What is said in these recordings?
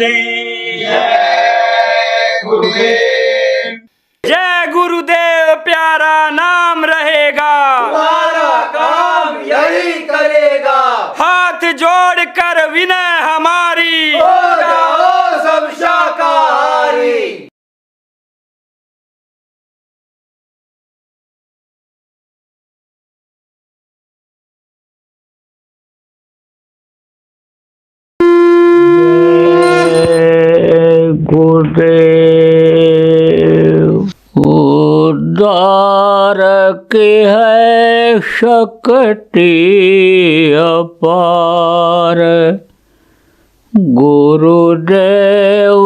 दी। जय गुरुदेव। जय गुरुदेव, प्यारा नाम रहेगा, तुम्हारा काम यही करेगा। हाथ जोड़ कर विनय हमारी, हो जाओ सब शाकाहारी। गुरुदेव उदार की है शक्ति अपार, गुरुदेव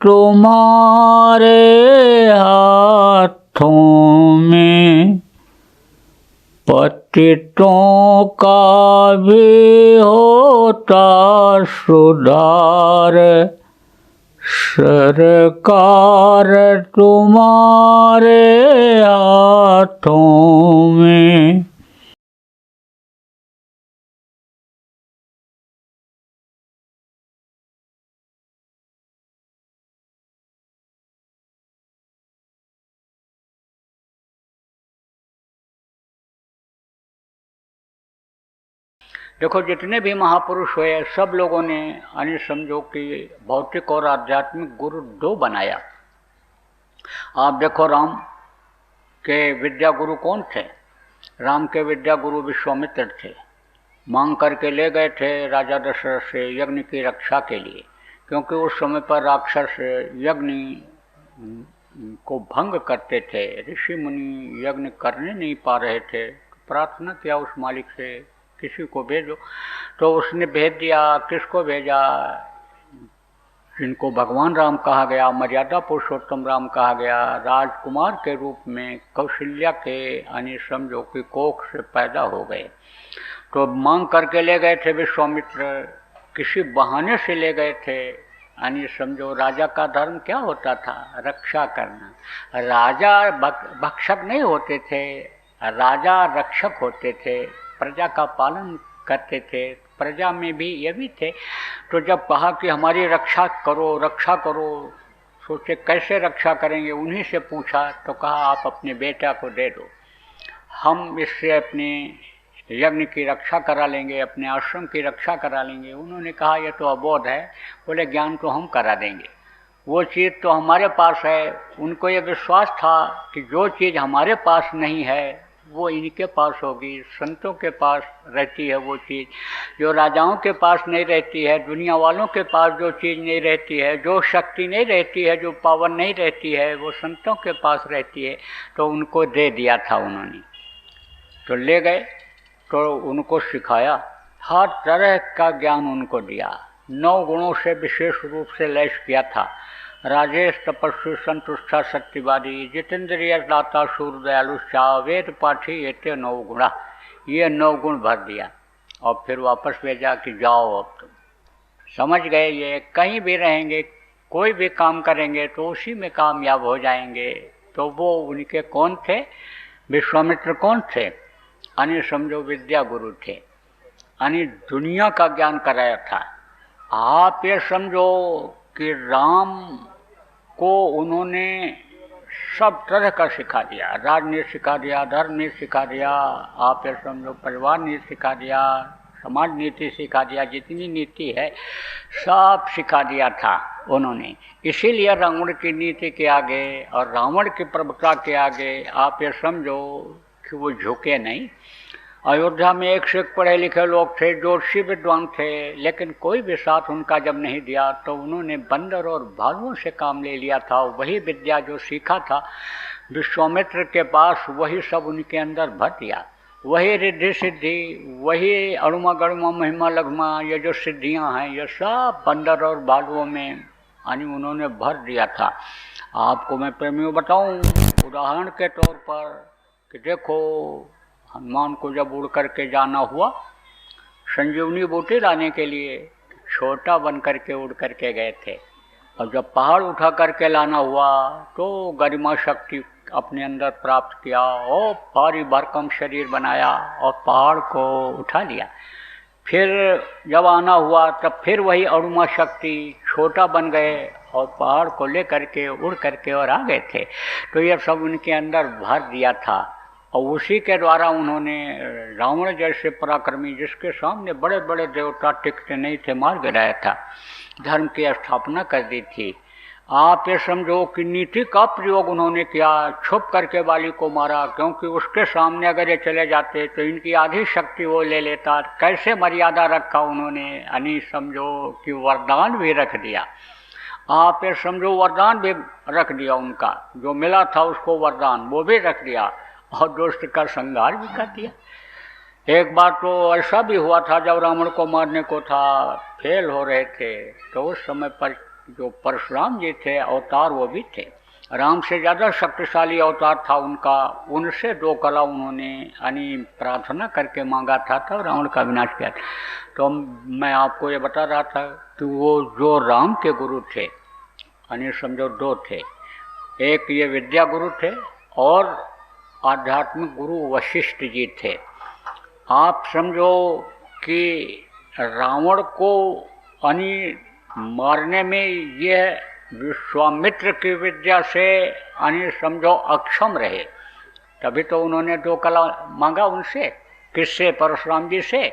तुम्हारे हाथों में पतितों का भी होता सुधार, सरकार तुम्हारे हाथों में। देखो, जितने भी महापुरुष हुए सब लोगों ने यानी समझो कि भौतिक और आध्यात्मिक गुरु दो बनाया। आप देखो, राम के विद्या गुरु कौन थे? राम के विद्या गुरु विश्वामित्र थे। मांग करके ले गए थे राजा दशरथ से यज्ञ की रक्षा के लिए, क्योंकि उस समय पर राक्षस यज्ञ को भंग करते थे, ऋषि मुनि यज्ञ करने नहीं पा रहे थे। प्रार्थना किया उस मालिक से, किसी को भेजो, तो उसने भेज दिया। किसको भेजा? जिनको भगवान राम कहा गया, मर्यादा पुरुषोत्तम राम कहा गया, राजकुमार के रूप में कौशल्या के यानी समझो कि कोख से पैदा हो गए। तो मांग करके ले गए थे विश्वामित्र, किसी बहाने से ले गए थे। यानी समझो राजा का धर्म क्या होता था? रक्षा करना। राजा भक्षक नहीं होते थे, राजा रक्षक होते थे, प्रजा का पालन करते थे। प्रजा में भी ये भी थे। तो जब कहा कि हमारी रक्षा करो, रक्षा करो, सोचे कैसे रक्षा करेंगे। उन्हीं से पूछा तो कहा आप अपने बेटा को दे दो, हम इससे अपने यज्ञ की रक्षा करा लेंगे, अपने आश्रम की रक्षा करा लेंगे। उन्होंने कहा यह तो अबोध है। बोले ज्ञान तो हम करा देंगे, वो चीज़ तो हमारे पास है। उनको ये विश्वास था कि जो चीज़ हमारे पास नहीं है वो इनके पास होगी, संतों के पास रहती है वो चीज़, जो राजाओं के पास नहीं रहती है, दुनिया वालों के पास जो चीज़ नहीं रहती है, जो शक्ति नहीं रहती है, जो पावर नहीं रहती है, वो संतों के पास रहती है। तो उनको दे दिया था उन्होंने। तो ले गए, तो उनको सिखाया, हर तरह का ज्ञान उनको दिया। 9 गुणों से विशेष रूप से लैस किया था। राजेश, तपस्वी, संतुष्टा, सत्यवादी, जितेंद्रिय, दाता, शूर, दयालु, शाह, वेद पाठी, ये 9 गुणा, ये 9 गुण भर दिया। और फिर वापस भेजा कि जाओ, अब तुम समझ गए, ये कहीं भी रहेंगे, कोई भी काम करेंगे तो उसी में कामयाब हो जाएंगे। तो वो उनके कौन थे? विश्वामित्र कौन थे? यानी समझो विद्या गुरु थे, यानी दुनिया का ज्ञान कराया था। आप ये समझो कि राम को उन्होंने सब तरह का सिखा दिया। राजनीति सिखा दिया, धर्म नीति सिखा दिया, आप ये समझो परिवार नीति सिखा दिया, समाज नीति सिखा दिया, जितनी नीति है सब सिखा दिया था उन्होंने। इसीलिए रावण की नीति के आगे और रावण की प्रभुता के आगे आप ये समझो कि वो झुके नहीं। अयोध्या में एक से एक पढ़े लिखे लोग थे, ज्योतिषी विद्वान थे, लेकिन कोई भी साथ उनका जब नहीं दिया तो उन्होंने बंदर और भालुओं से काम ले लिया था। वही विद्या जो सीखा था विश्वामित्र के पास, वही सब उनके अंदर भर दिया। वही रिद्धि सिद्धि, वही अणुमा गणुमा महिमा लघुमा, ये जो सिद्धियां हैं ये सब बंदर और भालुओं में यानी उन्होंने भर दिया था। आपको मैं प्रेमियों बताऊं उदाहरण के तौर पर कि देखो, हनुमान को जब उड़ करके जाना हुआ संजीवनी बूटी लाने के लिए, छोटा बन करके उड़ करके गए थे। और जब पहाड़ उठा करके लाना हुआ तो गरिमा शक्ति अपने अंदर प्राप्त किया और भारी भरकम शरीर बनाया और पहाड़ को उठा लिया। फिर जब आना हुआ तब फिर वही अणुमा शक्ति छोटा बन गए और पहाड़ को ले करके उड़ करके और आ गए थे। तो यह सब उनके अंदर भर दिया था और उसी के द्वारा उन्होंने रावण जैसे पराक्रमी, जिसके सामने बड़े बड़े देवता टिकते नहीं थे, मार गिराया था, धर्म की स्थापना कर दी थी। आप ये समझो कि नीति का प्रयोग उन्होंने किया, छुप करके बाली को मारा, क्योंकि उसके सामने अगर ये चले जाते तो इनकी आधी शक्ति वो ले लेता। कैसे मर्यादा रखा उन्होंने, यानी समझो कि वरदान भी रख दिया। आप ये समझो वरदान भी रख दिया, उनका जो मिला था उसको वरदान वो भी रख दिया और दुष्ट का संहार भी कर दिया। एक बार तो ऐसा भी हुआ था जब रावण को मारने को था, फेल हो रहे थे, तो उस समय पर जो परशुराम जी थे अवतार वो भी थे, राम से ज़्यादा शक्तिशाली अवतार था उनका, उनसे 2 कला उन्होंने यानी प्रार्थना करके मांगा था, तब रावण का विनाश किया। तो मैं आपको ये बता रहा था कि वो जो राम के गुरु थे यानी समझो 2 थे, एक ये विद्या गुरु थे और आध्यात्मिक गुरु वशिष्ठ जी थे। आप समझो कि रावण को यानी मारने में यह विश्वामित्र की विद्या से यानी समझो अक्षम रहे, तभी तो उन्होंने 2 कला मांगा उनसे, किससे, परशुराम जी से।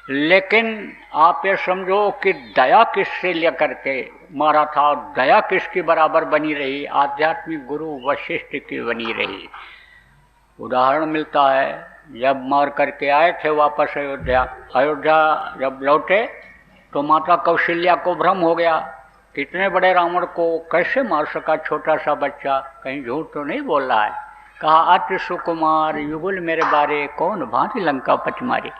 लेकिन आप ये समझो कि दया किससे लेकर के मारा था और दया किसकी बराबर बनी रही, आध्यात्मिक गुरु वशिष्ठ की बनी रही। उदाहरण मिलता है, जब मार करके आए थे वापस अयोध्या जब लौटे तो माता कौशल्या को भ्रम हो गया, कितने बड़े रावण को कैसे मार सका छोटा सा बच्चा, कहीं झूठ तो नहीं बोल रहा है। कहा अति सुकुमार युगुल मेरे बारे, कौन भांति लंका पच मारी।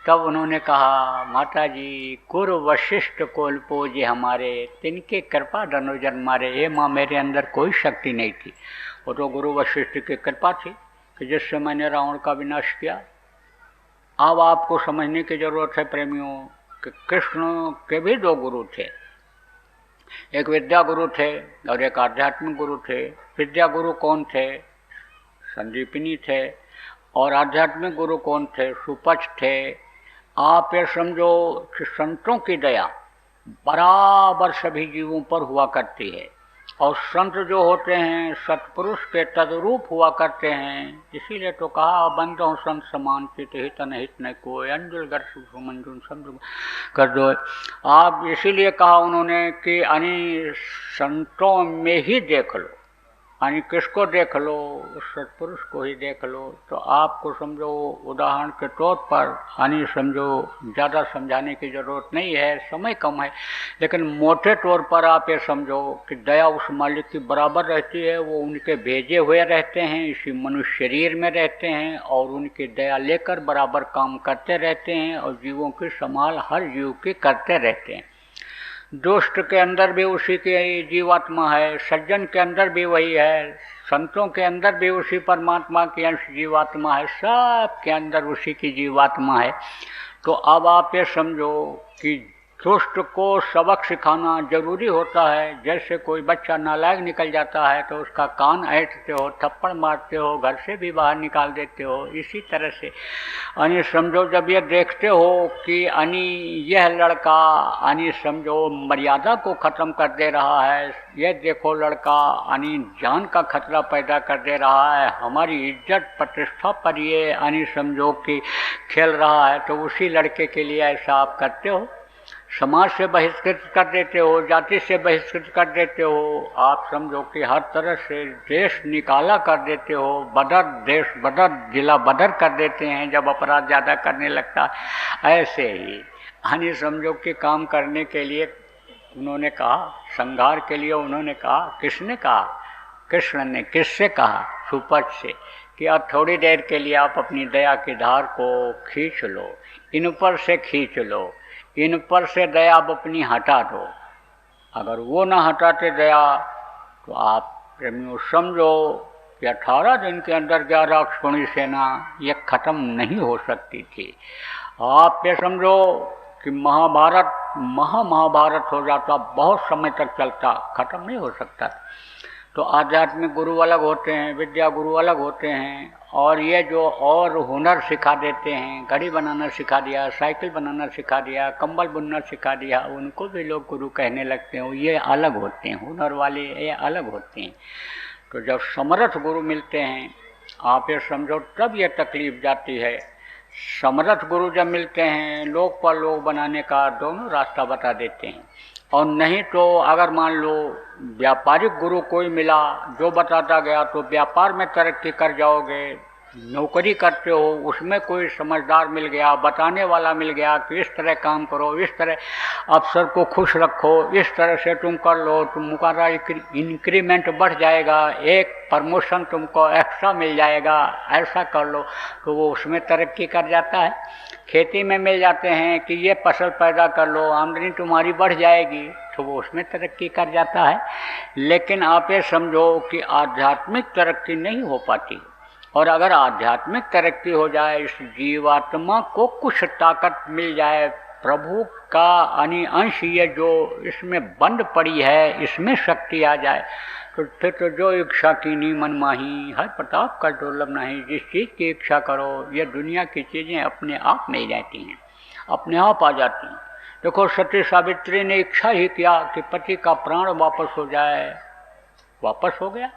तब उन्होंने कहा माता जी कुरु वशिष्ठ कोल पूजे हमारे, तिनके कृपा धनुजन मारे। ये माँ मेरे अंदर कोई शक्ति नहीं थी, वो तो गुरु वशिष्ठ की कृपा थी कि जिससे मैंने रावण का विनाश किया। अब आपको समझने की जरूरत है प्रेमियों कि कृष्ण के भी 2 गुरु थे, एक विद्या गुरु थे और एक आध्यात्मिक गुरु थे। विद्या गुरु कौन थे, संदीपिनी थे, और आध्यात्मिक गुरु कौन थे, सुपच थे। आप ये समझो कि संतों की दया बराबर सभी जीवों पर हुआ करती है, और संत जो होते हैं सत्पुरुष के तदरूप हुआ करते हैं। इसीलिए तो कहा बंदो संत समान चित हित न हित न कोई, अंजुल गर सुमंजुन समुद्र कर दो। आप इसीलिए कहा उन्होंने कि यानी संतों में ही देख लो, यानी किसको देख लो, सत्पुरुष को ही देख लो। तो आपको समझो उदाहरण के तौर पर यानी समझो ज़्यादा समझाने की ज़रूरत नहीं है, समय कम है, लेकिन मोटे तौर पर आप ये समझो कि दया उस मालिक की बराबर रहती है। वो उनके भेजे हुए रहते हैं, इसी मनुष्य शरीर में रहते हैं और उनकी दया लेकर बराबर काम करते रहते हैं और जीवों की संभाल हर जीव की करते रहते हैं। दुष्ट के अंदर भी उसी की जीवात्मा है, सज्जन के अंदर भी वही है, संतों के अंदर भी उसी परमात्मा की अंश जीवात्मा है, सब के अंदर उसी की जीवात्मा है। तो अब आप ये समझो कि दुष्ट को सबक सिखाना जरूरी होता है। जैसे कोई बच्चा नालायक निकल जाता है तो उसका कान ऐंठते हो, थप्पड़ मारते हो, घर से भी बाहर निकाल देते हो। इसी तरह से यानी समझो जब ये देखते हो कि यानी यह लड़का यानी समझो मर्यादा को ख़त्म कर दे रहा है, यह देखो लड़का यानी जान का खतरा पैदा कर दे रहा है, हमारी इज्जत प्रतिष्ठा पर ये यानी समझो कि खेल रहा है, तो उसी लड़के के लिए ऐसा आप करते हो। समाज से बहिष्कृत कर देते हो, जाति से बहिष्कृत कर देते हो, आप समझो कि हर तरह से देश निकाला कर देते हो, बदर देश बदर जिला बदर कर देते हैं जब अपराध ज़्यादा करने लगता है। ऐसे ही यानी समझो कि काम करने के लिए उन्होंने कहा, संहार के लिए उन्होंने कहा। किसने कहा? कृष्ण ने। किससे कहा? सुपच से, कि अब थोड़ी देर के लिए आप अपनी दया की धार को खींच लो, इन पर से खींच लो, इन पर से दया आप अपनी हटा दो। अगर वो ना हटाते दया तो आप प्रेमियों समझो कि 18 दिन के अंदर 11 अक्षौणी सेना ये ख़त्म नहीं हो सकती थी। आप ये समझो कि महाभारत महाभारत हो जाता, बहुत समय तक चलता, ख़त्म नहीं हो सकता। तो आध्यात्मिक गुरु अलग होते हैं, विद्या गुरु अलग होते हैं, और ये जो और हुनर सिखा देते हैं, घड़ी बनाना सिखा दिया, साइकिल बनाना सिखा दिया, कंबल बुनना सिखा दिया, उनको भी लोग गुरु कहने लगते हैं। ये अलग होते हैं, हुनर वाले ये अलग होते हैं। तो जब समर्थ गुरु मिलते हैं, आप ये समझो तब ये तकलीफ जाती है। समर्थ गुरु जब मिलते हैं, लोक पर लोक बनाने का दोनों रास्ता बता देते हैं। और नहीं तो अगर मान लो व्यापारिक गुरु कोई मिला जो बताता गया तो व्यापार में तरक्की कर जाओगे। नौकरी करते हो, उसमें कोई समझदार मिल गया, बताने वाला मिल गया कि इस तरह काम करो, इस तरह अफसर को खुश रखो, इस तरह से तुम कर लो, तुम्हारा इंक्रीमेंट बढ़ जाएगा, एक प्रमोशन तुमको एक्स्ट्रा मिल जाएगा, ऐसा कर लो, तो वो उसमें तरक्की कर जाता है। खेती में मिल जाते हैं कि ये फसल पैदा कर लो, आमदनी तुम्हारी बढ़ जाएगी, तो वो उसमें तरक्की कर जाता है। लेकिन आप ये समझो कि आध्यात्मिक तरक्की नहीं हो पाती। और अगर आध्यात्मिक तरक्की हो जाए, इस जीवात्मा को कुछ ताकत मिल जाए, प्रभु का अंश ये जो इसमें बंद पड़ी है, इसमें शक्ति आ जाए, तो फिर तो जो इच्छा कीनी मन माही, हर प्रताप का दुर्लभ नहीं। जिस चीज़ की इच्छा करो, ये दुनिया की चीज़ें अपने आप मिल जाती हैं, अपने आप आ जाती हैं। देखो सती सावित्री ने इच्छा ही किया कि पति का प्राण वापस हो जाए, वापस हो गया।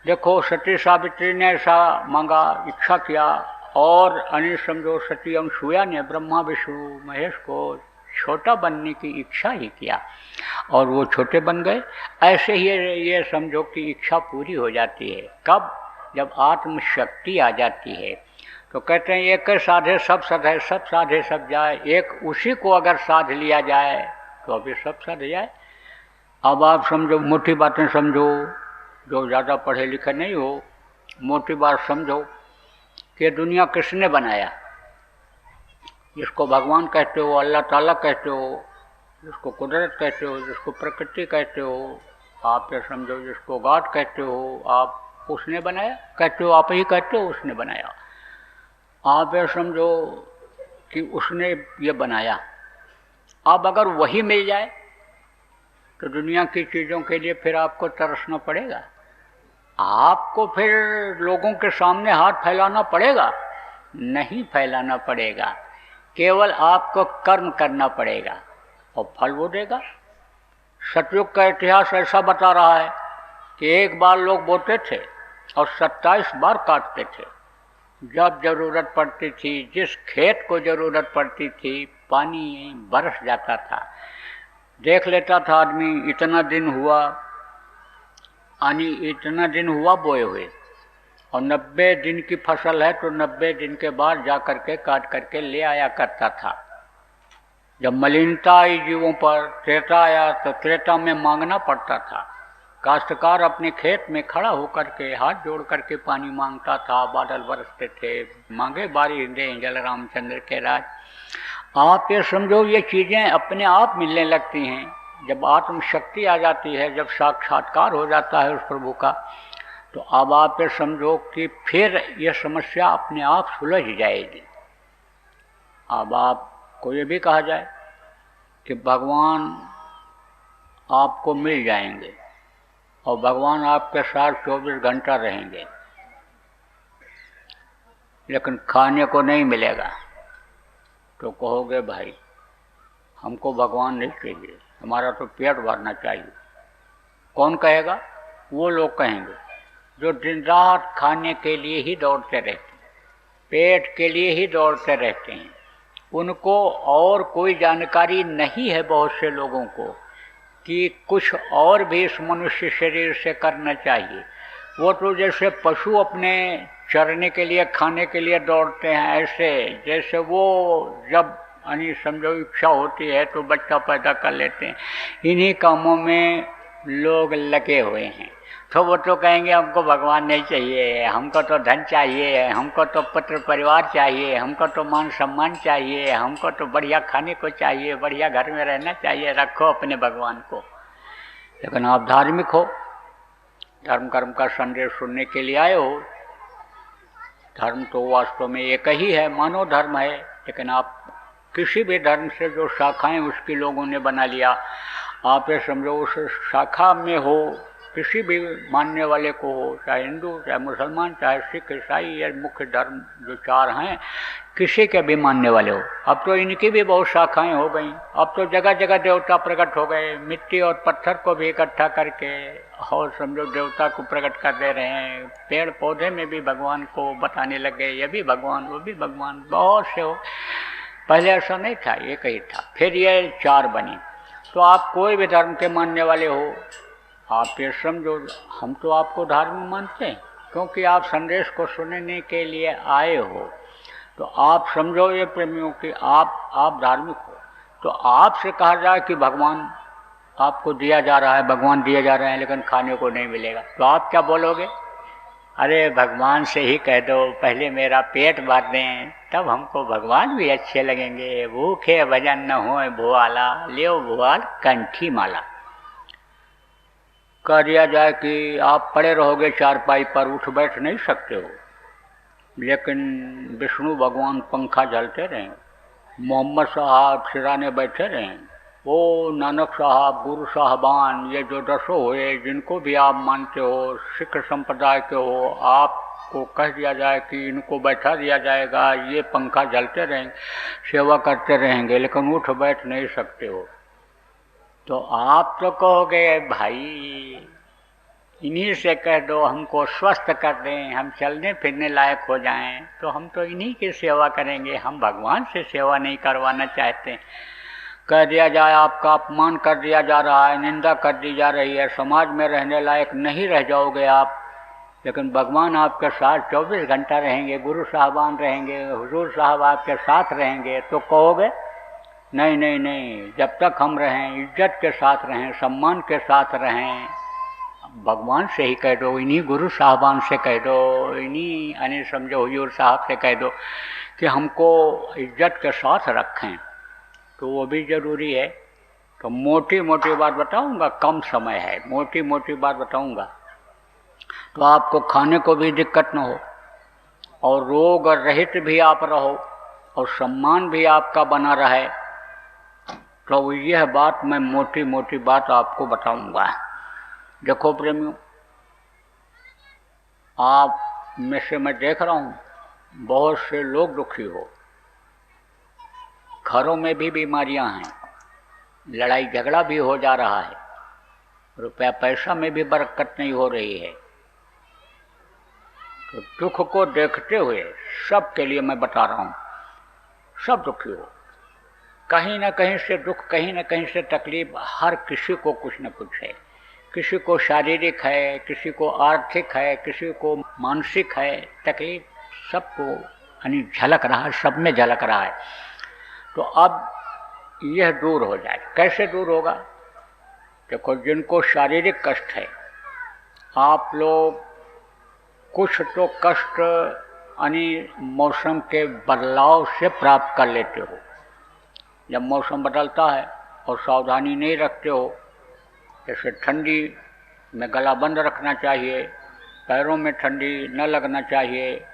देखो सती सावित्री ने ऐसा मांगा, इच्छा किया, और अनिल समझो सती अनसुया ने ब्रह्मा विष्णु महेश को छोटा बनने की इच्छा ही किया और वो छोटे बन गए। ऐसे ही ये समझो कि इच्छा पूरी हो जाती है। कब? जब आत्मशक्ति आ जाती है। तो कहते हैं एक साधे सब सधे, सब साधे सब जाए। एक उसी को अगर साध लिया जाए तो अभी सब सध जाए। अब आप समझो, मोटी बातें समझो, जो ज़्यादा पढ़े लिखे नहीं हो, मोटी बात समझो कि दुनिया किसने बनाया। जिसको भगवान कहते हो, अल्लाह ताला कहते हो, जिसको कुदरत कहते हो, जिसको प्रकृति कहते हो, आप ये समझो जिसको गॉड कहते हो, आप उसने बनाया कहते हो, आप ही कहते हो उसने बनाया। आप ये समझो कि उसने ये बनाया। अब अगर वही मिल जाए तो दुनिया की चीज़ों के लिए फिर आपको तरसना पड़ेगा, आपको फिर लोगों के सामने हाथ फैलाना पड़ेगा? नहीं फैलाना पड़ेगा, केवल आपको कर्म करना पड़ेगा और फल वो देगा। सतयुग का इतिहास ऐसा बता रहा है कि एक बार लोग बोते थे और 27 बार काटते थे। जब ज़रूरत पड़ती थी, जिस खेत को ज़रूरत पड़ती थी, पानी बरस जाता था। देख लेता था आदमी, इतना दिन हुआ, यानी इतना दिन हुआ बोए हुए, और 90 दिन की फसल है तो 90 दिन के बाद जा करके काट करके ले आया करता था। जब मलिनता आई जीवों पर, त्रेता आया, तो त्रेता में मांगना पड़ता था। काश्तकार अपने खेत में खड़ा होकर के हाथ जोड़ करके पानी मांगता था, बादल बरसते थे, मांगे बारिश दे जल रामचंद्र के राज। आप ये समझो ये चीज़ें अपने आप मिलने लगती हैं। जब आत्मशक्ति आ जाती है, जब साक्षात्कार हो जाता है उस प्रभु का, तो अब आप ये समझो कि फिर ये समस्या अपने आप सुलझ जाएगी। अब आपको ये भी कहा जाए कि भगवान आपको मिल जाएंगे और भगवान आपके साथ 24 घंटा रहेंगे, लेकिन खाने को नहीं मिलेगा, तो कहोगे भाई हमको भगवान नहीं चाहिए, हमारा तो पेट भरना चाहिए। कौन कहेगा? वो लोग कहेंगे जो दिन रात खाने के लिए ही दौड़ते रहते हैं, पेट के लिए ही दौड़ते रहते हैं। उनको और कोई जानकारी नहीं है बहुत से लोगों को कि कुछ और भी इस मनुष्य शरीर से करना चाहिए। वो तो जैसे पशु अपने चरने के लिए, खाने के लिए दौड़ते हैं, ऐसे जैसे वो जब यानी समझो इच्छा होती है तो बच्चा पैदा कर लेते हैं। इन्हीं कामों में लोग लगे हुए हैं। तो वो तो कहेंगे हमको भगवान नहीं चाहिए, हमको तो धन चाहिए, हमको तो पुत्र परिवार चाहिए, हमको तो मान सम्मान चाहिए, हमको तो बढ़िया खाने को चाहिए, बढ़िया घर में रहना चाहिए। रखो अपने भगवान को। लेकिन आप धार्मिक हो, धर्म कर्म का संदेश सुनने के लिए आए हो। धर्म तो वास्तव में एक ही है, मानव धर्म है, लेकिन आप किसी भी धर्म से जो शाखाएं उसकी लोगों ने बना लिया, आप ये समझो उस शाखा में हो किसी भी मानने वाले को हो, चाहे हिंदू, चाहे मुसलमान, चाहे सिख, ईसाई, ये मुख्य धर्म जो 4 हैं, किसी के भी मानने वाले हो। अब तो इनकी भी बहुत शाखाएं हो गई। अब तो जगह जगह देवता प्रकट हो गए, मिट्टी और पत्थर को भी इकट्ठा करके और समझो देवता को प्रकट कर दे रहे हैं। पेड़ पौधे में भी भगवान को बताने लगे, ये भी भगवान, वो भी भगवान, बहुत से हो। पहले ऐसा नहीं था, एक ही था, फिर ये 4 बनी। तो आप कोई भी धर्म के मानने वाले हो, आप ये समझो, हम तो आपको धार्मिक मानते हैं क्योंकि आप संदेश को सुनने के लिए आए हो। तो आप समझो ये प्रेमियों कि आप धार्मिक हो, तो आपसे कहा जाए कि भगवान आपको दिया जा रहा है, भगवान दिए जा रहे हैं, लेकिन खाने को नहीं मिलेगा, तो आप क्या बोलोगे? अरे भगवान से ही कह दो पहले मेरा पेट भर दें, तब हमको भगवान भी अच्छे लगेंगे। भूखे भजन न होए भुआला, लियो भुआल कंठी माला। कह दिया जाए कि आप पड़े रहोगे चारपाई पर, उठ बैठ नहीं सकते हो, लेकिन विष्णु भगवान पंखा झलते रहें, मोहम्मद साहब सिराने बैठे रहें, वो नानक साहब, गुरु साहबान, ये जो 10 हुए जिनको भी आप मानते हो, सिख संप्रदाय के हो, आपको कह दिया जाए कि इनको बैठा दिया जाएगा, ये पंखा जलते रहेंगे, सेवा करते रहेंगे, लेकिन उठ बैठ नहीं सकते हो। तो आप तो कहोगे भाई इन्हीं से कह दो हमको स्वस्थ कर दें, हम चलने फिरने लायक हो जाएं, तो हम तो इन्हीं की सेवा करेंगे, हम भगवान से सेवा नहीं करवाना चाहते। कह दिया जाए आपका अपमान कर दिया जा रहा है, निंदा कर दी जा रही है, समाज में रहने लायक नहीं रह जाओगे आप, लेकिन भगवान आपके साथ 24 घंटा रहेंगे, गुरु साहबान रहेंगे, हुजूर साहब आपके साथ रहेंगे, तो कहोगे नहीं नहीं नहीं, जब तक हम रहें इज्जत के साथ रहें, सम्मान के साथ रहें। भगवान से ही कह दो, इन्हीं गुरु साहबान से कह दो, इन्हीं यानी समझो हुजूर साहब से कह दो कि हमको इज्जत के साथ रखें, तो वो भी ज़रूरी है। तो मोटी मोटी बात बताऊंगा, कम समय है, मोटी मोटी बात बताऊंगा, तो आपको खाने को भी दिक्कत न हो और रोग रहित भी आप रहो और सम्मान भी आपका बना रहे। तो यह बात मैं मोटी मोटी बात आपको बताऊंगा। देखो प्रेमियों, आप में से मैं देख रहा हूँ बहुत से लोग दुखी हो, घरों में भी बीमारियां हैं, लड़ाई झगड़ा भी हो जा रहा है, रुपया पैसा में भी बरकत नहीं हो रही है। तो दुख को देखते हुए सब के लिए मैं बता रहा हूँ, सब दुखी हो, कहीं ना कहीं से दुख, कहीं ना कहीं से तकलीफ, हर किसी को कुछ न कुछ है। किसी को शारीरिक है, किसी को आर्थिक है, किसी को मानसिक है, तकलीफ सबको यानी झलक रहा है, सब में झलक रहा है। तो अब यह दूर हो जाए, कैसे दूर होगा? देखो, जिनको शारीरिक कष्ट है, आप लोग कुछ तो कष्ट यानी मौसम के बदलाव से प्राप्त कर लेते हो। जब मौसम बदलता है और सावधानी नहीं रखते हो, जैसे ठंडी में गला बंद रखना चाहिए, पैरों में ठंडी न लगना चाहिए,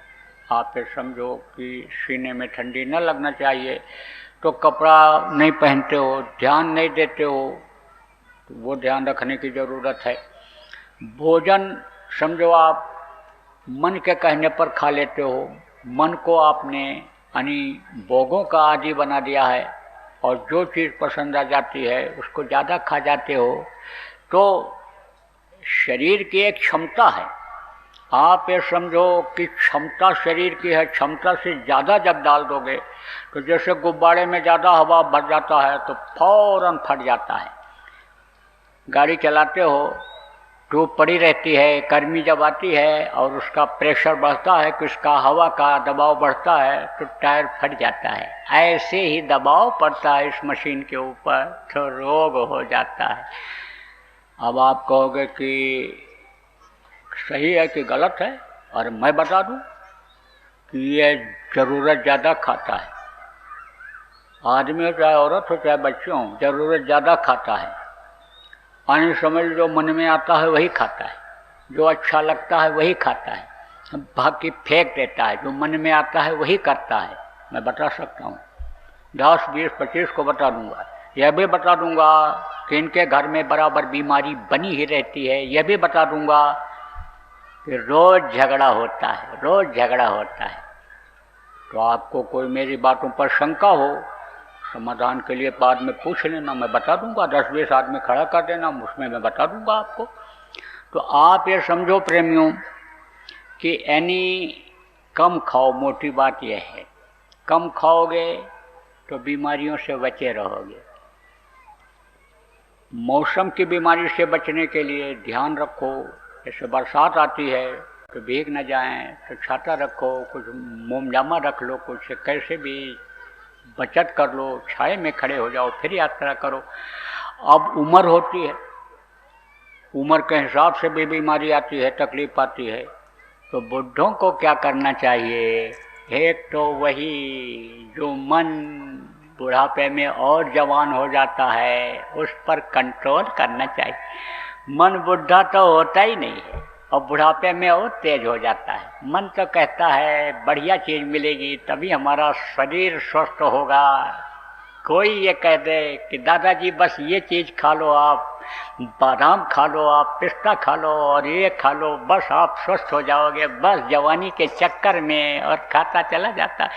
आप ये समझो कि सीने में ठंडी न लगना चाहिए, तो कपड़ा नहीं पहनते हो, ध्यान नहीं देते हो, तो वो ध्यान रखने की ज़रूरत है। भोजन समझो आप मन के कहने पर खा लेते हो, मन को आपने यानी भोगों का आदी बना दिया है और जो चीज़ पसंद आ जाती है उसको ज़्यादा खा जाते हो। तो शरीर की एक क्षमता है, आप ये समझो कि क्षमता शरीर की है, क्षमता से ज़्यादा जब डाल दोगे तो जैसे गुब्बारे में ज़्यादा हवा भर जाता है तो फौरन फट जाता है। गाड़ी चलाते हो, ट्यूब पड़ी रहती है, गर्मी जब आती है और उसका प्रेशर बढ़ता है कि उसका हवा का दबाव बढ़ता है तो टायर फट जाता है। ऐसे ही दबाव पड़ता है इस मशीन के ऊपर तो रोग हो जाता है। अब आप कहोगे कि सही है कि गलत है, और मैं बता दूं कि ये ज़रूरत ज़्यादा खाता है। आदमी हो चाहे औरत हो चाहे बच्चे हों, ज़रूरत ज़्यादा खाता है। पानी समझ जो मन में आता है वही खाता है, जो अच्छा लगता है वही खाता है, बाकी फेंक देता है, जो मन में आता है वही करता है। मैं बता सकता हूँ, 10, 20, 25 को बता दूंगा। यह भी बता दूंगा कि इनके घर में बराबर बीमारी बनी ही रहती है। यह भी बता दूंगा कि रोज़ झगड़ा होता है, रोज़ झगड़ा होता है। तो आपको कोई मेरी बातों पर शंका हो, समाधान के लिए बाद में पूछ लेना, मैं बता दूंगा। 10-20 आदमी खड़ा कर देना, उसमें मैं बता दूंगा आपको। तो आप ये समझो प्रेमियों कि यानी कम खाओ, मोटी बात यह है। कम खाओगे तो बीमारियों से बचे रहोगे। मौसम की बीमारी से बचने के लिए ध्यान रखो, जैसे बरसात आती है तो भीग न जाएं, तो छाता रखो, कुछ मोमजामा रख लो, कुछ कैसे भी बचत कर लो, छाए में खड़े हो जाओ, फिर यात्रा करो। अब उम्र होती है, उम्र के हिसाब से भी बीमारी आती है, तकलीफ आती है। तो बुढ़ों को क्या करना चाहिए? एक तो वही जो मन बुढ़ापे में और जवान हो जाता है, उस पर कंट्रोल करना चाहिए। मन बुढ़ा तो होता ही नहीं है और बुढ़ापे में और तेज हो जाता है। मन तो कहता है बढ़िया चीज़ मिलेगी तभी हमारा शरीर स्वस्थ होगा। कोई ये कह दे कि दादाजी बस ये चीज़ खा लो, आप बादाम खा लो, आप पिस्ता खा लो और ये खा लो, बस आप स्वस्थ हो जाओगे, बस जवानी के चक्कर में, और खाता चला जाता है।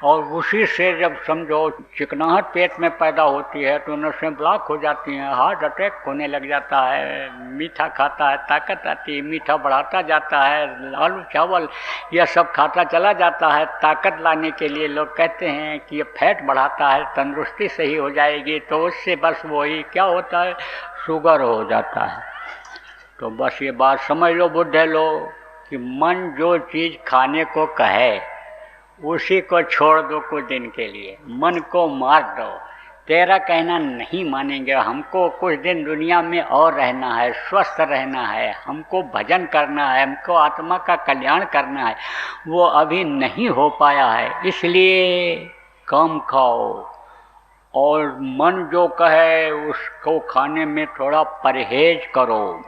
और उसी से जब समझो चिकनाहट पेट में पैदा होती है तो नसें ब्लॉक हो जाती हैं, हार्ट अटैक होने लग जाता है। मीठा खाता है ताकत आती है, मीठा बढ़ाता जाता है, आलू चावल यह सब खाता चला जाता है ताकत लाने के लिए। लोग कहते हैं कि ये फैट बढ़ाता है, तंदुरुस्ती सही हो जाएगी, तो उससे बस वही क्या होता है, शुगर हो जाता है। तो बस ये बात समझ लो बुढ़े लोग कि मन जो चीज़ खाने को कहे उसी को छोड़ दो कुछ दिन के लिए, मन को मार दो। तेरा कहना नहीं मानेंगे, हमको कुछ दिन दुनिया में और रहना है, स्वस्थ रहना है, हमको भजन करना है, हमको आत्मा का कल्याण करना है, वो अभी नहीं हो पाया है। इसलिए कम खाओ और मन जो कहे उसको खाने में थोड़ा परहेज करो।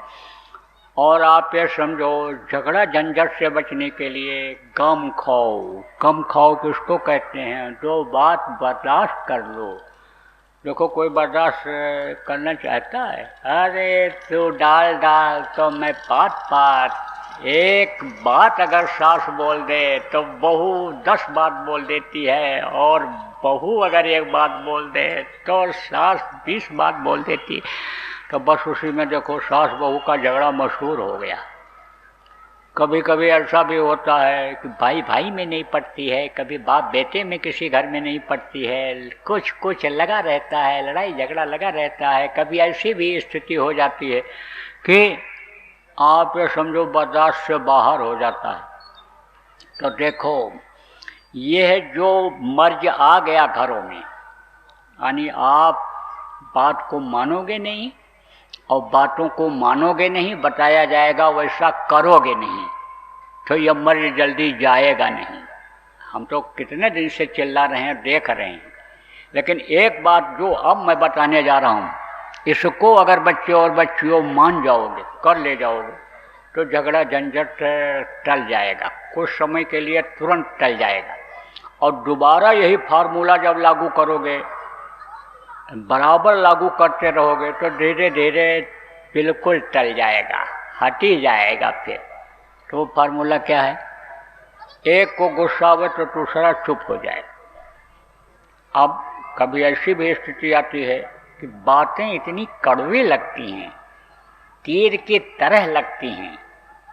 और आप ये समझो झगड़ा झंझट से बचने के लिए कम खाओ। कम खाओ किसको कहते हैं? जो बात बर्दाश्त कर लो। देखो कोई बर्दाश्त करना चाहता है, अरे तू डाल डाल तो मैं पात पात। एक बात अगर सास बोल दे तो बहू 10 बात बोल देती है, और बहू अगर एक बात बोल दे तो सास 20 बात बोल देती है। तो बस उसी में देखो सास बहू का झगड़ा मशहूर हो गया। कभी कभी ऐसा भी होता है कि भाई भाई में नहीं पड़ती है, कभी बाप बेटे में किसी घर में नहीं पड़ती है, कुछ कुछ लगा रहता है, लड़ाई झगड़ा लगा रहता है। कभी ऐसी भी स्थिति हो जाती है कि आप ये समझो बर्दाश्त से बाहर हो जाता है। तो देखो यह जो मर्ज आ गया घरों में, यानी आप बात को मानोगे नहीं और बातों को मानोगे नहीं, बताया जाएगा वैसा करोगे नहीं, तो यह मर्ज जल्दी जाएगा नहीं। हम तो कितने दिन से चिल्ला रहे हैं, देख रहे हैं। लेकिन एक बात जो अब मैं बताने जा रहा हूँ, इसको अगर बच्चे और बच्चियों मान जाओगे, कर ले जाओगे, तो झगड़ा झंझट टल जाएगा, कुछ समय के लिए तुरंत टल जाएगा। और दोबारा यही फार्मूला जब लागू करोगे, बराबर लागू करते रहोगे, तो धीरे धीरे बिल्कुल टल जाएगा, हट ही जाएगा। फिर तो फार्मूला क्या है? एक को गुस्सा आवे तो दूसरा चुप हो जाए। अब कभी ऐसी भी स्थिति आती है कि बातें इतनी कड़वी लगती हैं, तीर की तरह लगती हैं,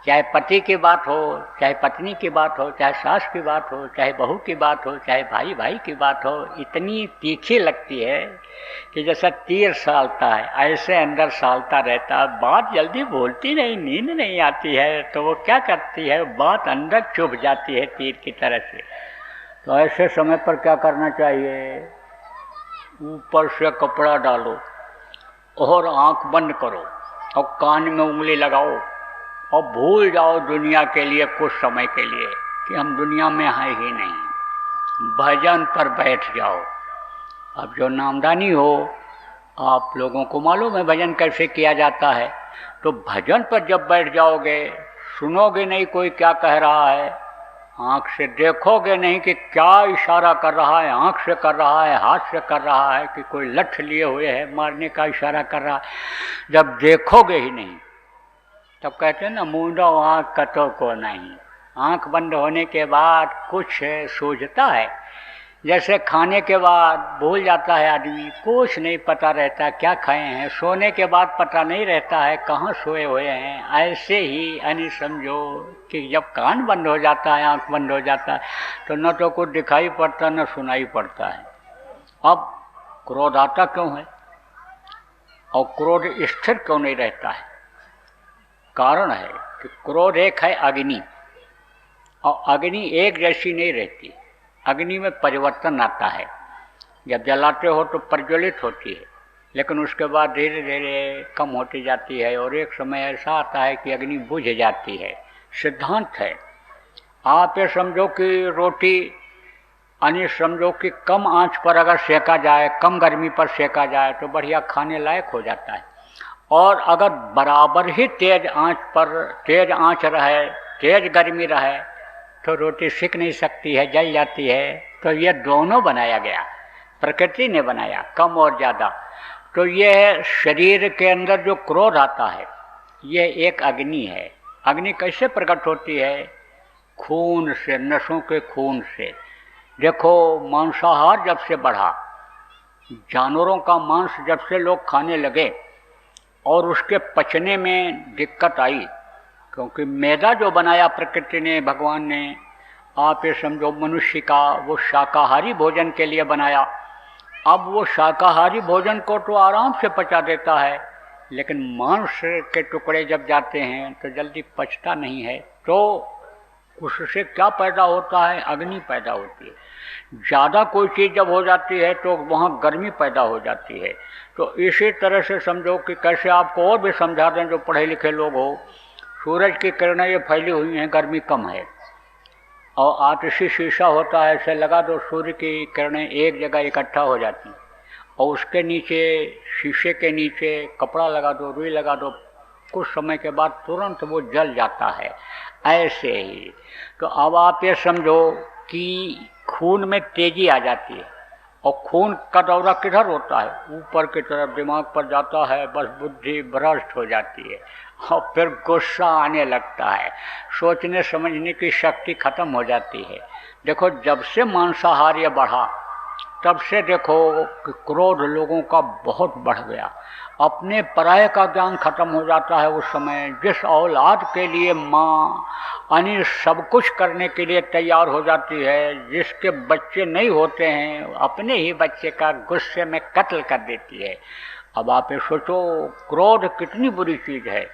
चाहे पति की बात हो, चाहे पत्नी की बात हो, चाहे सास की बात हो, चाहे बहू की बात हो, चाहे भाई भाई की बात हो, इतनी तीखी लगती है कि जैसा तीर सालता है ऐसे अंदर सालता रहता है। बात जल्दी बोलती नहीं, नींद नहीं आती है, तो वो क्या करती है, बात अंदर चुभ जाती है तीर की तरह से। तो ऐसे समय पर क्या करना चाहिए? ऊपर से कपड़ा डालो और आंख बंद करो और कान में उंगली लगाओ और भूल जाओ दुनिया के लिए कुछ समय के लिए कि हम दुनिया में हैं ही नहीं। भजन पर बैठ जाओ। अब जो नामदानी हो, आप लोगों को मालूम है भजन कैसे किया जाता है। तो भजन पर जब बैठ जाओगे, सुनोगे नहीं कोई क्या कह रहा है, आँख से देखोगे नहीं कि क्या इशारा कर रहा है, आँख से कर रहा है, हाथ से कर रहा है, कि कोई लठ लिए हुए है मारने का इशारा कर रहा है। जब देखोगे ही नहीं तब कहते हैं ना, मूंदो आँख कतो को नहीं। आँख बंद होने के बाद कुछ सूझता है, जैसे खाने के बाद भूल जाता है आदमी, कुछ नहीं पता रहता क्या खाए हैं, सोने के बाद पता नहीं रहता है कहाँ सोए हुए हैं। ऐसे ही यानी समझो कि जब कान बंद हो जाता है, आँख बंद हो जाता है, तो न तो कुछ दिखाई पड़ता न सुनाई पड़ता है। अब क्रोध आता क्यों है और क्रोध स्थिर क्यों नहीं रहता है? कारण है कि क्रोध एक है अग्नि, और अग्नि एक जैसी नहीं रहती। अग्नि में परिवर्तन आता है, जब जलाते हो तो प्रज्वलित होती है, लेकिन उसके बाद धीरे धीरे कम होती जाती है, और एक समय ऐसा आता है कि अग्नि बुझ जाती है। सिद्धांत है, आप ये समझो कि रोटी यानी समझो कि कम आंच पर अगर सेका जाए, कम गर्मी पर सेका जाए तो बढ़िया खाने लायक हो जाता है, और अगर बराबर ही तेज आंच पर तेज आंच रहे, तेज गर्मी रहे, तो रोटी सिक नहीं सकती है, जल जाती है। तो ये दोनों बनाया गया, प्रकृति ने बनाया, कम और ज़्यादा। तो ये शरीर के अंदर जो क्रोध आता है, ये एक अग्नि है। अग्नि कैसे प्रकट होती है? खून से, नसों के खून से। देखो, मांसाहार जब से बढ़ा, जानवरों का मांस जब से लोग खाने लगे और उसके पचने में दिक्कत आई, क्योंकि मैदा जो बनाया प्रकृति ने, भगवान ने, आप ये समझो मनुष्य का, वो शाकाहारी भोजन के लिए बनाया। अब वो शाकाहारी भोजन को तो आराम से पचा देता है, लेकिन मांस के टुकड़े जब जाते हैं तो जल्दी पचता नहीं है। तो उससे क्या पैदा होता है? अग्नि पैदा होती है। ज़्यादा कोई चीज़ जब हो जाती है तो वहाँ गर्मी पैदा हो जाती है। तो इसी तरह से समझो कि कैसे आपको और भी समझा दें जो पढ़े लिखे लोग हो, सूरज की किरणें ये फैली हुई हैं, गर्मी कम है, और आतिशी शीशा होता है, इसे लगा दो, सूर्य की किरणें एक जगह इकट्ठा हो जाती, और उसके नीचे, शीशे के नीचे कपड़ा लगा दो, रुई लगा दो, कुछ समय के बाद तुरंत वो जल जाता है। ऐसे ही तो अब आप ये समझो कि खून में तेजी आ जाती है, और खून का दौरा किधर होता है? ऊपर की तरफ दिमाग पर जाता है, बस बुद्धि भ्रष्ट हो जाती है, और फिर गुस्सा आने लगता है, सोचने समझने की शक्ति खत्म हो जाती है। देखो, जब से मांसाहार बढ़ा तब से देखो कि क्रोध लोगों का बहुत बढ़ गया। अपने पराये का ज्ञान खत्म हो जाता है उस समय। जिस औलाद के लिए माँ यानी सब कुछ करने के लिए तैयार हो जाती है, जिसके बच्चे नहीं होते हैं, अपने ही बच्चे का गुस्से में कत्ल कर देती है। अब आप ये सोचो, क्रोध कितनी बुरी चीज़ है।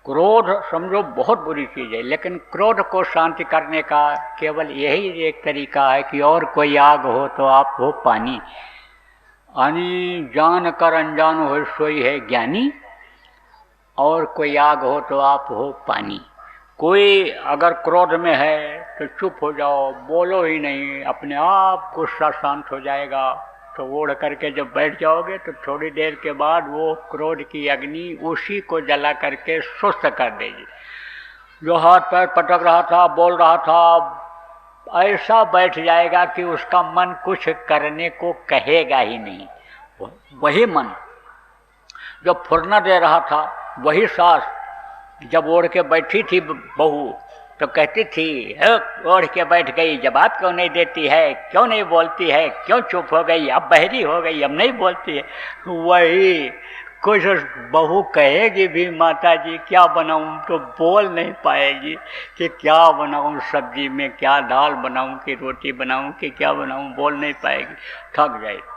क्रोध समझो बहुत बुरी चीज़ है, लेकिन क्रोध को शांति करने का केवल यही एक तरीका है कि और कोई आग हो तो आप हो पानी, यानी जान कर अनजान हो सोई है ज्ञानी, और कोई आग हो तो आप हो पानी। कोई अगर क्रोध में है तो चुप हो जाओ, बोलो ही नहीं, अपने आप गुस्सा शांत हो जाएगा। तो ओढ़ करके जब बैठ जाओगे तो थोड़ी देर के बाद वो क्रोध की अग्नि उसी को जला करके सुस्त कर देगी। जो हाथ पैर पटक रहा था, बोल रहा था, ऐसा बैठ जाएगा कि उसका मन कुछ करने को कहेगा ही नहीं। वही मन जो फुरना दे रहा था, वही सास जब ओढ़ के बैठी थी बहू, तो कहती थी, ओढ़ के बैठ गई, जवाब क्यों नहीं देती है, क्यों नहीं बोलती है, क्यों चुप हो गई, अब बहरी हो गई, अब नहीं बोलती है। वही कुछ बहू कहेगी भी, माता जी क्या बनाऊं, तो बोल नहीं पाएगी कि क्या बनाऊं, सब्जी में क्या दाल बनाऊं कि रोटी बनाऊं कि क्या बनाऊं, बोल नहीं पाएगी, थक जाएगी।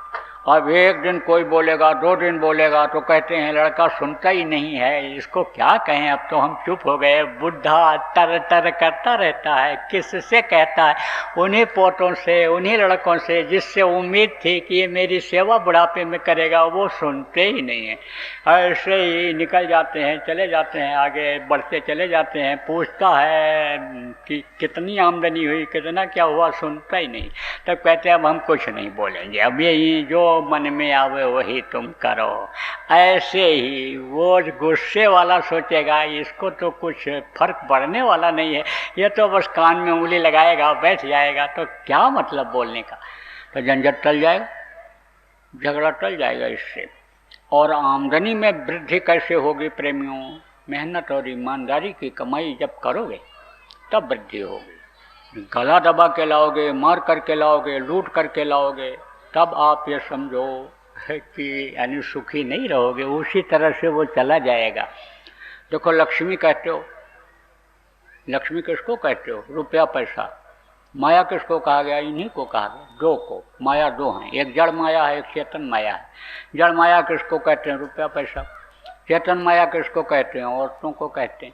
अब एक दिन कोई बोलेगा, 2 दिन बोलेगा, तो कहते हैं लड़का सुनता ही नहीं है, इसको क्या कहें, अब तो हम चुप हो गए। बुढ़ा तर तर करता रहता है, किससे कहता है? उन्हीं पोतों से, उन्हीं लड़कों से जिससे उम्मीद थी कि ये मेरी सेवा बुढ़ापे में करेगा, वो सुनते ही नहीं है। ऐसे ही निकल जाते हैं, चले जाते हैं, आगे बढ़ते चले जाते हैं। पूछता है कि कितनी आमदनी हुई, कितना क्या हुआ, सुनता ही नहीं। तब कहते हैं अब हम कुछ नहीं बोलेंगे, अब ये जो मन में आवे वही तुम करो। ऐसे ही वो गुस्से वाला सोचेगा इसको तो कुछ फर्क पड़ने वाला नहीं है, ये तो बस कान में उंगली लगाएगा बैठ जाएगा, तो क्या मतलब बोलने का। तो झंझट टल जाएगा, झगड़ा टल जाएगा इससे। और आमदनी में वृद्धि कैसे होगी प्रेमियों? मेहनत और ईमानदारी की कमाई जब करोगे तब वृद्धि होगी। गला दबा के लाओगे, मार करके लाओगे, लूट करके लाओगे, तब आप ये समझो कि यानी सुखी नहीं रहोगे, उसी तरह से वो चला जाएगा। देखो लक्ष्मी कहते हो, लक्ष्मी किसको कहते हो? रुपया पैसा। माया किसको कहा गया? इन्हीं को कहा गया, दो को। माया दो हैं, एक जड़ माया है, एक चेतन माया है। जड़ माया किसको कहते हैं? रुपया पैसा। चेतन माया किसको कहते हैं? औरतों को कहते हैं।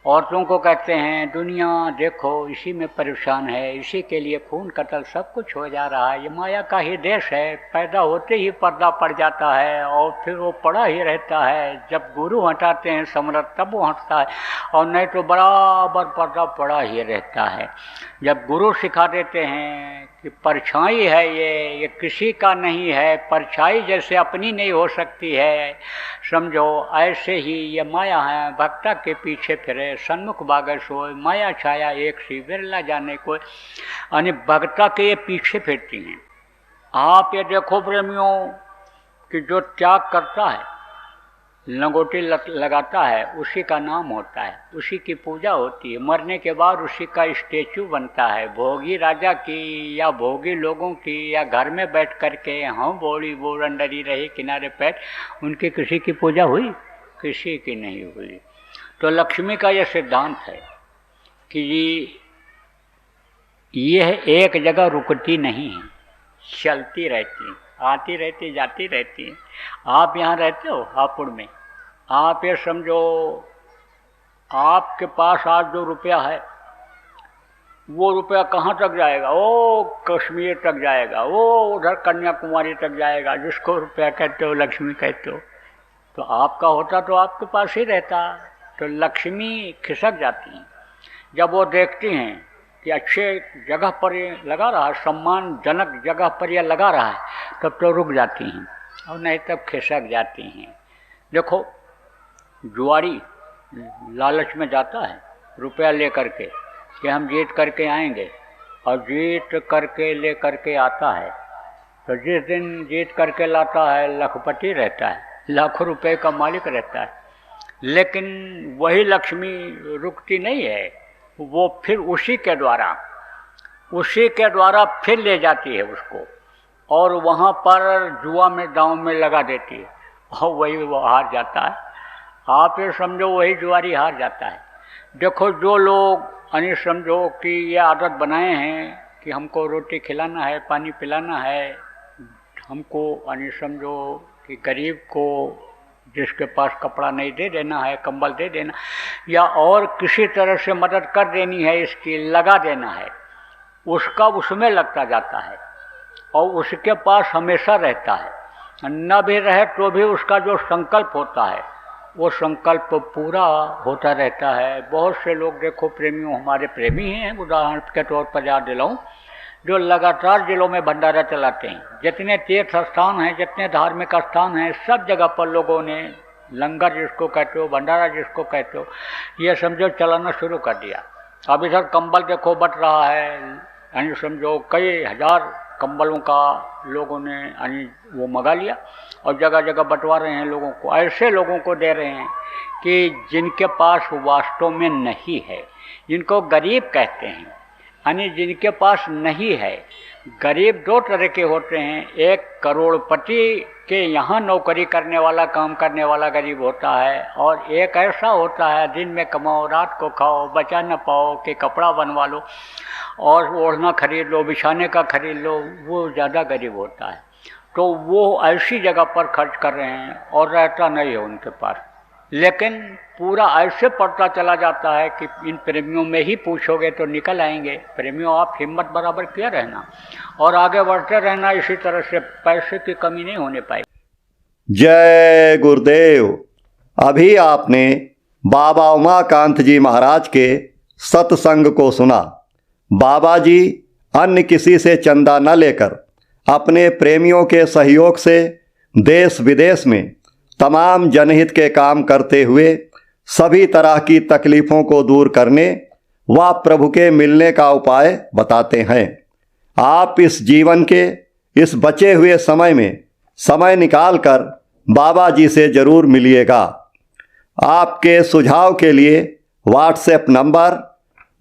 औरतों को कहते हैं दुनिया देखो इसी में परेशान है, इसी के लिए खून कत्ल सब कुछ हो जा रहा है, ये माया का ही देश है। पैदा होते ही पर्दा पड़ जाता है और फिर वो पड़ा ही रहता है। जब गुरु हटाते हैं समर्थ तब वो हटता है, और नहीं तो बराबर पर्दा पड़ा ही रहता है। जब गुरु सिखा देते हैं कि परछाई है ये किसी का नहीं है, परछाई जैसे अपनी नहीं हो सकती है, समझो ऐसे ही ये माया है। भक्ता के पीछे फिरे सन्मुख भागे सोए, माया छाया एक सी बिरला जाने को। यानी भक्ता के ये पीछे फिरती हैं। आप ये देखो प्रेमियों कि जो त्याग करता है, लंगोटी लगाता है, उसी का नाम होता है, उसी की पूजा होती है। मरने के बाद उसी का स्टेचू बनता है। भोगी राजा की या भोगी लोगों की या घर में बैठ करके हम बोली बोरंडरी रही किनारे बैठ, उनकी किसी की पूजा हुई? किसी की नहीं हुई। तो लक्ष्मी का यह सिद्धांत है कि यह एक जगह रुकती नहीं है, चलती रहती, आती रहती, जाती रहती है। आप यहाँ रहते हो हापुड़ में, आप ये समझो आपके पास आज जो रुपया है वो रुपया कहाँ तक जाएगा? वो कश्मीर तक जाएगा, वो उधर कन्याकुमारी तक जाएगा, जिसको रुपया कहते हो लक्ष्मी कहते हो। तो आपका होता तो आपके पास ही रहता। तो लक्ष्मी खिसक जाती हैं जब वो देखती हैं कि अच्छे जगह पर ये लगा रहा है, सम्मानजनक जगह पर ये लगा रहा है, तब तो रुक जाती हैं, और नहीं तब खिसक जाती हैं। देखो जुआरी लालच में जाता है रुपया ले करके कि हम जीत करके आएंगे, और जीत करके ले करके आता है। तो जिस दिन जीत करके लाता है लखपति रहता है, लाखों रुपए का मालिक रहता है। लेकिन वही लक्ष्मी रुकती नहीं है, वो फिर उसी के द्वारा फिर ले जाती है उसको, और वहाँ पर जुआ में दांव में लगा देती है, और वही वो हार जाता है। आप ये समझो वही जुआरी हार जाता है। देखो जो लोग यानी समझो कि ये आदत बनाए हैं कि हमको रोटी खिलाना है, पानी पिलाना है, हमको यानी समझो कि गरीब को जिसके पास कपड़ा नहीं दे देना है, कंबल दे देना, या और किसी तरह से मदद कर देनी है, इसकी लगा देना है, उसका उसमें लगता जाता है, और उसके पास हमेशा रहता है। न भी रहे तो भी उसका जो संकल्प होता है वो संकल्प पूरा होता रहता है। बहुत से लोग देखो प्रेमियों, हमारे प्रेमी हैं, उदाहरण के तौर पर याद दिलाऊं, जो लगातार जिलों में भंडारा चलाते हैं। जितने तीर्थ स्थान हैं, जितने धार्मिक स्थान हैं, सब जगह पर लोगों ने लंगर जिसको कहते हो, भंडारा जिसको कहते हो, ये समझो चलाना शुरू कर दिया। अब इधर कंबल देखो बट रहा है, यानी समझो कई हजार कंबलों का लोगों ने यानी वो मंगा लिया, और जगह जगह बंटवा रहे हैं लोगों को। ऐसे लोगों को दे रहे हैं कि जिनके पास वास्तव में नहीं है, जिनको गरीब कहते हैं, यानी जिनके पास नहीं है। गरीब दो तरह के होते हैं, एक करोड़पति के यहाँ नौकरी करने वाला, काम करने वाला गरीब होता है, और एक ऐसा होता है दिन में कमाओ रात को खाओ, बचा न पाओ कि कपड़ा बनवा लो और ओढ़ना खरीद लो, बिछाने का खरीद लो, वो ज़्यादा गरीब होता है। तो वो ऐसी जगह पर खर्च कर रहे हैं और रहता नहीं है उनके पास। लेकिन पूरा ऐसे पड़ता चला जाता है कि इन प्रेमियों में ही पूछोगे तो निकल आएंगे। प्रेमियों आप हिम्मत बराबर किया रहना और आगे बढ़ते रहना, इसी तरह से पैसे की कमी नहीं होने पाएगी। जय गुरुदेव। अभी आपने बाबा उमाकांत जी महाराज के सत्संग को सुना। बाबा जी अन्य किसी से चंदा न लेकर अपने प्रेमियों के सहयोग से देश विदेश में तमाम जनहित के काम करते हुए सभी तरह की तकलीफ़ों को दूर करने व प्रभु के मिलने का उपाय बताते हैं। आप इस जीवन के इस बचे हुए समय में समय निकालकर बाबा जी से ज़रूर मिलिएगा। आपके सुझाव के लिए व्हाट्सएप नंबर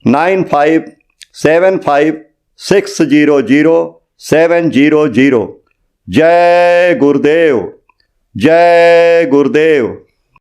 9575600700। जय गुरुदेव, जय गुरुदेव।